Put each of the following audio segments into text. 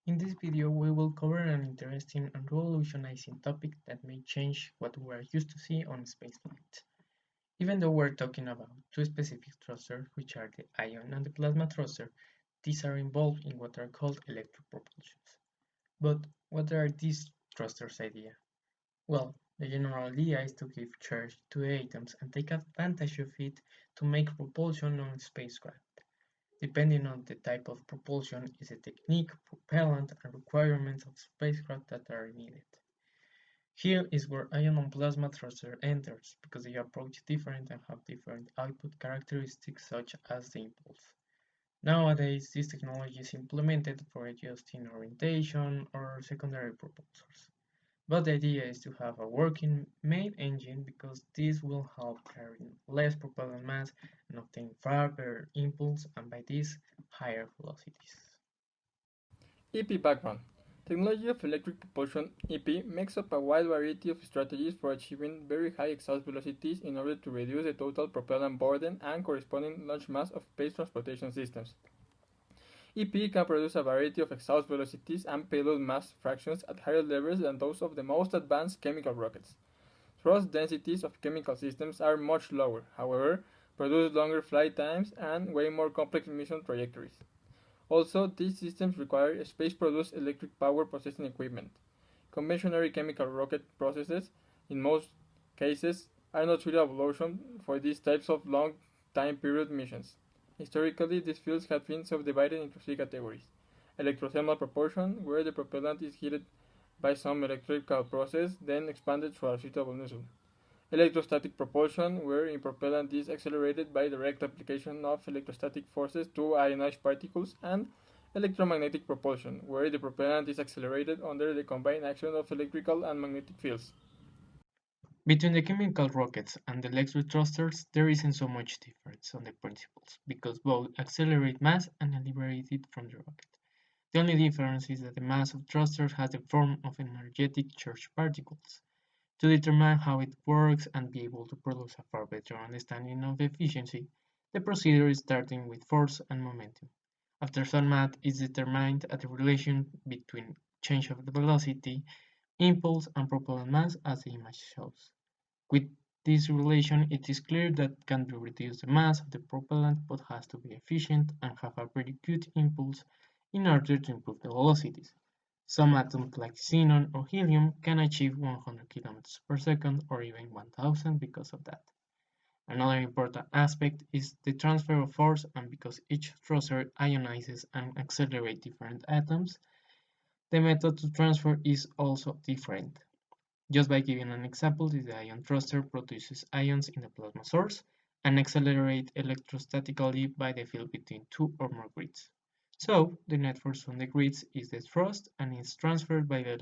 In this video, we will cover an interesting and revolutionizing topic that may change what we are used to see on spaceflight. Even though we're talking about two specific thrusters, which are the ion and the plasma thruster, these are involved in what are called electric propulsions. But what are these thrusters' idea? Well, the general idea is to give charge to the atoms and take advantage of it to make propulsion on spacecraft. Depending on the type of propulsion is the technique, propellant, and requirements of spacecraft that are needed. Here is where ion and plasma thruster enters, because they approach different and have different output characteristics such as the impulse. Nowadays, this technology is implemented for adjusting orientation or secondary propulsors. But the idea is to have a working main engine because this will help carry less propellant mass and obtain far better impulse and by this higher velocities. EP background. Technology of electric propulsion EP makes up a wide variety of strategies for achieving very high exhaust velocities in order to reduce the total propellant burden and corresponding launch mass of space transportation systems. EP can produce a variety of exhaust velocities and payload mass fractions at higher levels than those of the most advanced chemical rockets. Thrust densities of chemical systems are much lower, however, produce longer flight times and way more complex mission trajectories. Also, these systems require space-produced electric power processing equipment. Conventional chemical rocket processes, in most cases, are not suitable option for these types of long time period missions. Historically, these fields have been subdivided into three categories: electrothermal propulsion, where the propellant is heated by some electrical process, then expanded through a suitable nozzle; electrostatic propulsion, where a propellant is accelerated by direct application of electrostatic forces to ionized particles; and electromagnetic propulsion, where the propellant is accelerated under the combined action of electrical and magnetic fields. Between the chemical rockets and the electric thrusters, there isn't so much difference on the principles, because both accelerate mass and liberate it from the rocket. The only difference is that the mass of thrusters has the form of energetic charged particles. To determine how it works and be able to produce a far better understanding of efficiency, the procedure is starting with force and momentum. After some math is determined at the relation between change of the velocity, impulse, and propellant mass as the image shows. With this relation, it is clear that can be reduce the mass of the propellant but has to be efficient and have a very good impulse in order to improve the velocities. Some atoms like xenon or helium can achieve 100 km per second or even 1000 because of that. Another important aspect is the transfer of force, and because each thruster ionizes and accelerates different atoms, the method to transfer is also different. Just by giving an example, the ion thruster produces ions in the plasma source and accelerates electrostatically by the field between two or more grids. So, the net force from the grids is the thrust and is transferred by the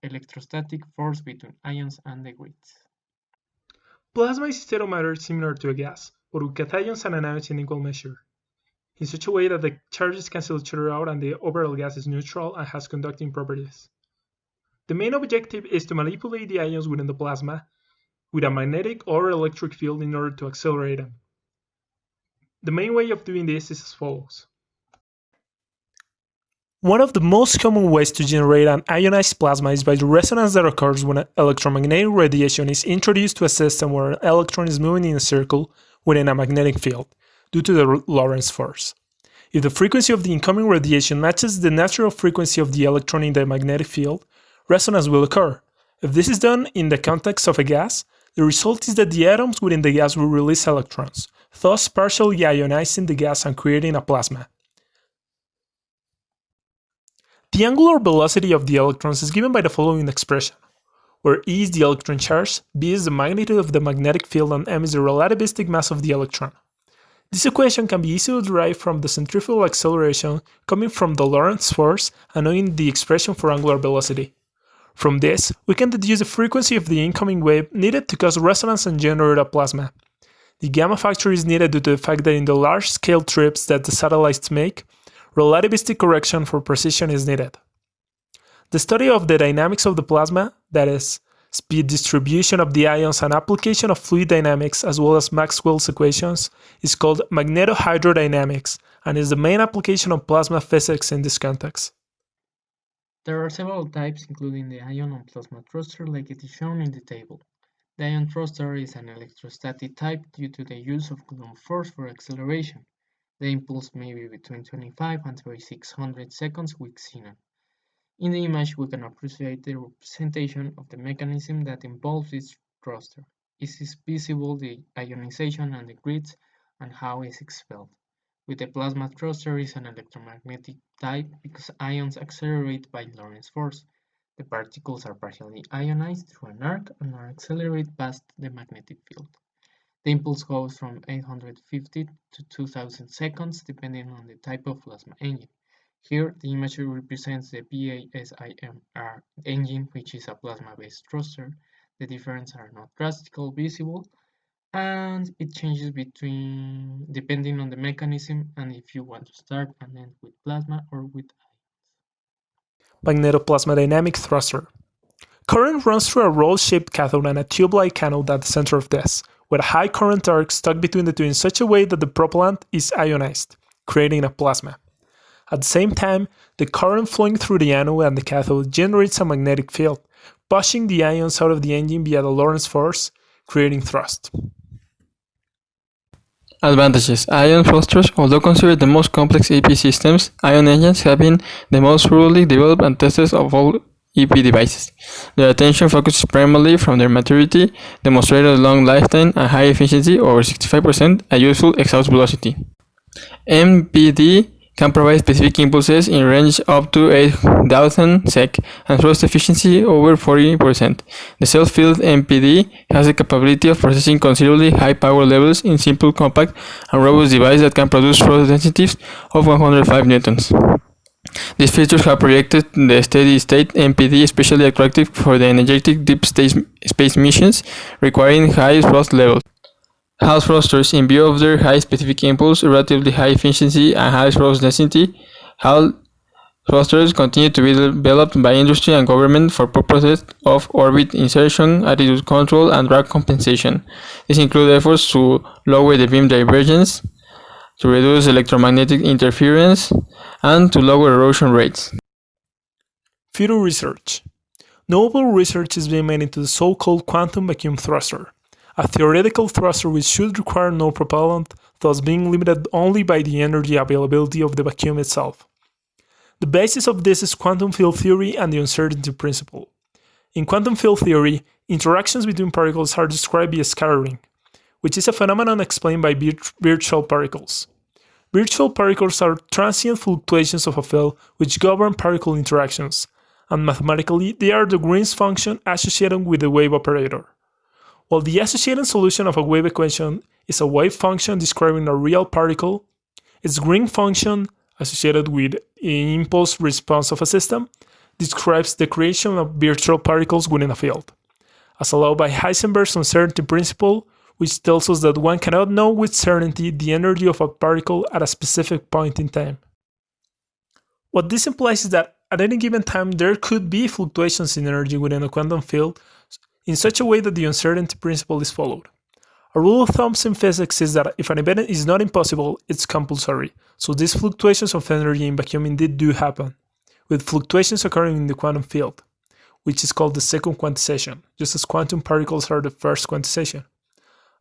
electrostatic force between ions and the grids. Plasma is a state of matter similar to a gas, but with cations and anions in equal measure, in such a way that the charges cancel each other out and the overall gas is neutral and has conducting properties. The main objective is to manipulate the ions within the plasma with a magnetic or electric field in order to accelerate them. The main way of doing this is as follows. One of the most common ways to generate an ionized plasma is by the resonance that occurs when electromagnetic radiation is introduced to a system where an electron is moving in a circle within a magnetic field due to the Lorentz force. If the frequency of the incoming radiation matches the natural frequency of the electron in the magnetic field, resonance will occur. If this is done in the context of a gas, the result is that the atoms within the gas will release electrons, thus partially ionizing the gas and creating a plasma. The angular velocity of the electrons is given by the following expression, where E is the electron charge, B is the magnitude of the magnetic field, and M is the relativistic mass of the electron. This equation can be easily derived from the centrifugal acceleration coming from the Lorentz force and knowing the expression for angular velocity. From this, we can deduce the frequency of the incoming wave needed to cause resonance and generate a plasma. The gamma factor is needed due to the fact that in the large-scale trips that the satellites make, relativistic correction for precision is needed. The study of the dynamics of the plasma, that is, speed distribution of the ions and application of fluid dynamics as well as Maxwell's equations, is called magnetohydrodynamics and is the main application of plasma physics in this context. There are several types, including the ion and plasma thruster, like it is shown in the table. The ion thruster is an electrostatic type due to the use of Coulomb force for acceleration. The impulse may be between 25 and 3600 seconds with xenon. In the image, we can appreciate the representation of the mechanism that involves its thruster. It is visible the ionization and the grids and how it is expelled. With the plasma thruster is an electromagnetic type because ions accelerate by Lorentz force. The particles are partially ionized through an arc and are accelerated past the magnetic field. The impulse goes from 850 to 2000 seconds depending on the type of plasma engine. Here, the image represents the PASIMR engine, which is a plasma-based thruster. The differences are not drastically visible, and it changes depending on the mechanism and if you want to start and end with plasma or with Magnetoplasmadynamic thruster. Current runs through a roll-shaped cathode and a tube-like anode at the center of this, with a high current arc stuck between the two in such a way that the propellant is ionized, creating a plasma. At the same time, the current flowing through the anode and the cathode generates a magnetic field, pushing the ions out of the engine via the Lorentz force, creating thrust. Advantages. Ion thrusters. Although considered the most complex EP systems, ion engines have been the most thoroughly developed and tested of all EP devices. Their attention focuses primarily from their maturity, demonstrated long lifetime and high efficiency, over 65%, a useful exhaust velocity. MPD can provide specific impulses in range up to 8000 sec and thrust efficiency over 40%. The self-filled MPD has the capability of processing considerably high power levels in simple, compact, and robust device that can produce thrust densities of 105 newtons. These features have projected the steady-state MPD especially attractive for the energetic deep space missions requiring high thrust levels. Hall thrusters, in view of their high specific impulse, relatively high efficiency, and high thrust density, Hall thrusters continue to be developed by industry and government for purposes of orbit insertion, attitude control, and drag compensation. These include efforts to lower the beam divergence, to reduce electromagnetic interference, and to lower erosion rates. Future research. Notable research is being made into the so-called quantum vacuum thruster, a theoretical thruster which should require no propellant, thus being limited only by the energy availability of the vacuum itself. The basis of this is quantum field theory and the uncertainty principle. In quantum field theory, interactions between particles are described via scattering, which is a phenomenon explained by virtual particles. Virtual particles are transient fluctuations of a field which govern particle interactions, and mathematically they are the Green's function associated with the wave operator. While the associated solution of a wave equation is a wave function describing a real particle, its Green function, associated with an impulse response of a system, describes the creation of virtual particles within a field, as allowed by Heisenberg's uncertainty principle, which tells us that one cannot know with certainty the energy of a particle at a specific point in time. What this implies is that at any given time there could be fluctuations in energy within a quantum field in such a way that the uncertainty principle is followed. A rule of thumb in physics is that if an event is not impossible, it's compulsory, so these fluctuations of energy in vacuum indeed do happen, with fluctuations occurring in the quantum field, which is called the second quantization, just as quantum particles are the first quantization.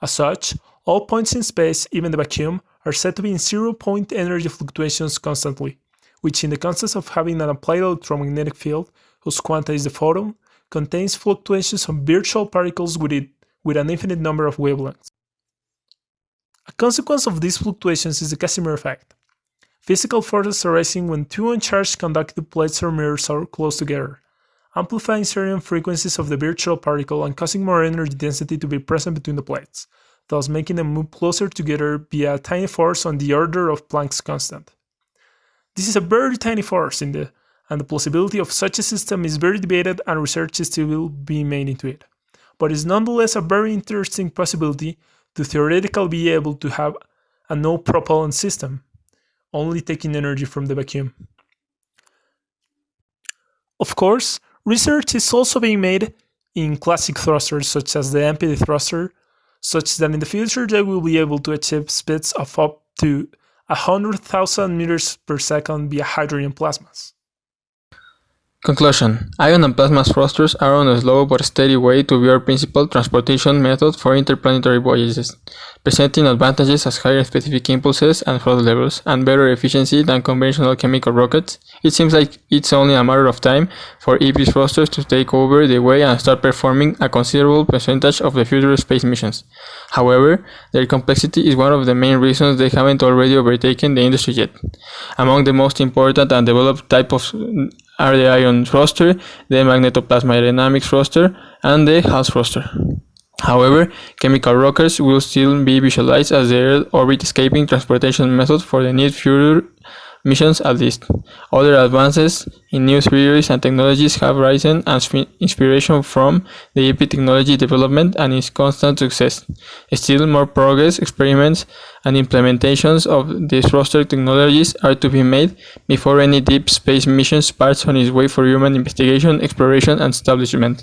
As such, all points in space, even the vacuum, are said to be in zero-point energy fluctuations constantly, which in the context of having an applied electromagnetic field, whose quanta is the photon, contains fluctuations of virtual particles with an infinite number of wavelengths. A consequence of these fluctuations is the Casimir effect. Physical forces arising when two uncharged conductive plates or mirrors are close together, amplifying certain frequencies of the virtual particle and causing more energy density to be present between the plates, thus making them move closer together via a tiny force on the order of Planck's constant. This is a very tiny force and the plausibility of such a system is very debated and research is still being made into it, but is nonetheless a very interesting possibility to theoretically be able to have a no-propellant system, only taking energy from the vacuum. Of course, research is also being made in classic thrusters such as the MPD thruster, such that in the future they will be able to achieve speeds of up to 100,000 meters per second via hydrogen plasmas. Conclusion: Ion and plasma thrusters are on a slow but steady way to be our principal transportation method for interplanetary voyages, presenting advantages as higher specific impulses and throttle levels, and better efficiency than conventional chemical rockets. It seems like it's only a matter of time for EP thrusters to take over the way and start performing a considerable percentage of the future space missions. However, their complexity is one of the main reasons they haven't already overtaken the industry yet. Among the most important and developed type of are the ion thruster, the magnetoplasma aerodynamic thruster, and the Hall thruster. However, chemical rockets will still be visualized as the Earth orbit escaping transportation method for the near future missions at least. Other advances in new theories and technologies have risen as inspiration from the EP technology development and its constant success. Still more progress, experiments, and implementations of these thruster technologies are to be made before any deep space mission starts on its way for human investigation, exploration, and establishment.